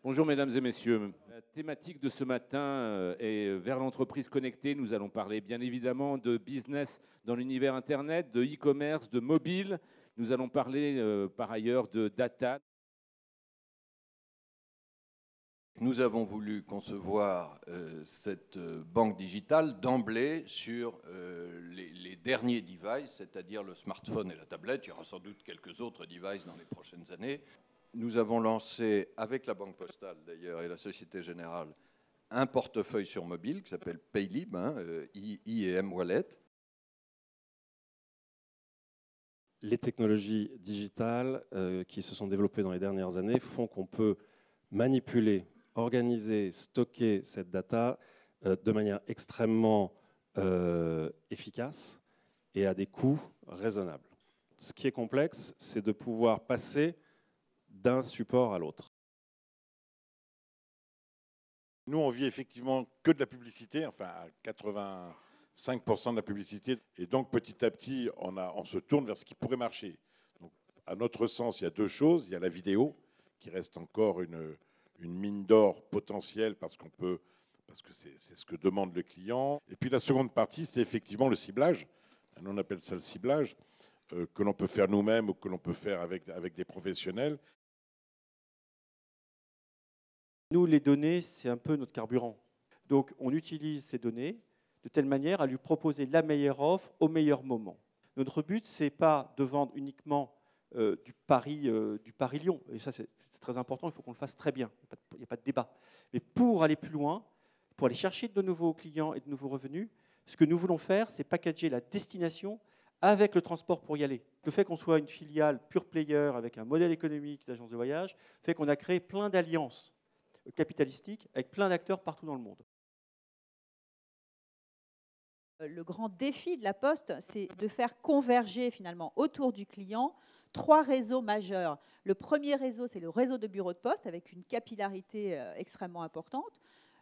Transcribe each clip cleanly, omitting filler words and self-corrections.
Bonjour mesdames et messieurs. La thématique de ce matin est vers l'entreprise connectée. Nous allons parler bien évidemment de business dans l'univers Internet, de e-commerce, de mobile. Nous allons parler par ailleurs de data. Nous avons voulu concevoir cette banque digitale d'emblée sur les derniers devices, c'est-à-dire le smartphone et la tablette. Il y aura sans doute quelques autres devices dans les prochaines années. Nous avons lancé, avec la Banque Postale d'ailleurs et la Société Générale, un portefeuille sur mobile qui s'appelle Paylib, IEM Wallet. Les technologies digitales qui se sont développées dans les dernières années font qu'on peut manipuler, organiser, stocker cette data de manière extrêmement efficace et à des coûts raisonnables. Ce qui est complexe, c'est de pouvoir passer d'un support à l'autre. Nous, on vit effectivement que de la publicité, enfin à 85% de la publicité. Et donc, petit à petit, on se tourne vers ce qui pourrait marcher. Donc, à notre sens, il y a deux choses. Il y a la vidéo, qui reste encore une mine d'or potentielle parce que c'est ce que demande le client. Et puis la seconde partie, c'est effectivement le ciblage. On appelle ça le ciblage, que l'on peut faire nous-mêmes ou que l'on peut faire avec des professionnels. Nous, les données, c'est un peu notre carburant. Donc, on utilise ces données de telle manière à lui proposer la meilleure offre au meilleur moment. Notre but, ce n'est pas de vendre uniquement du Paris-Lyon. Et ça, c'est très important, il faut qu'on le fasse très bien. Il n'y a pas de débat. Mais pour aller plus loin, pour aller chercher de nouveaux clients et de nouveaux revenus, ce que nous voulons faire, c'est packager la destination avec le transport pour y aller. Le fait qu'on soit une filiale pure player avec un modèle économique d'agence de voyage fait qu'on a créé plein d'alliances capitalistique avec plein d'acteurs partout dans le monde. Le grand défi de la Poste, c'est de faire converger finalement autour du client trois réseaux majeurs. Le premier réseau, c'est le réseau de bureaux de poste avec une capillarité extrêmement importante.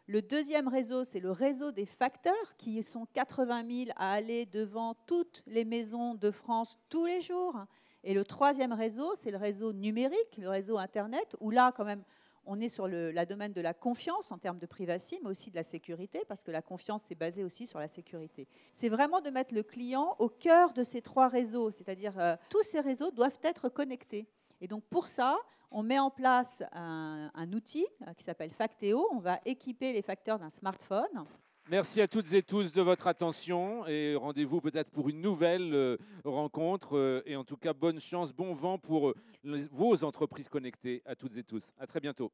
Le deuxième réseau, c'est le réseau des facteurs qui sont 80 000 à aller devant toutes les maisons de France tous les jours. Et le troisième réseau, c'est le réseau numérique, le réseau Internet, où là, quand même, on est sur la domaine de la confiance en termes de privacy, mais aussi de la sécurité, parce que la confiance, c'est basé aussi sur la sécurité. C'est vraiment de mettre le client au cœur de ces trois réseaux, c'est-à-dire tous ces réseaux doivent être connectés. Et donc pour ça, on met en place un outil qui s'appelle Factéo. On va équiper les facteurs d'un smartphone. Merci à toutes et tous de votre attention et rendez-vous peut-être pour une nouvelle rencontre. Et en tout cas, bonne chance, bon vent pour vos entreprises connectées à toutes et tous. À très bientôt.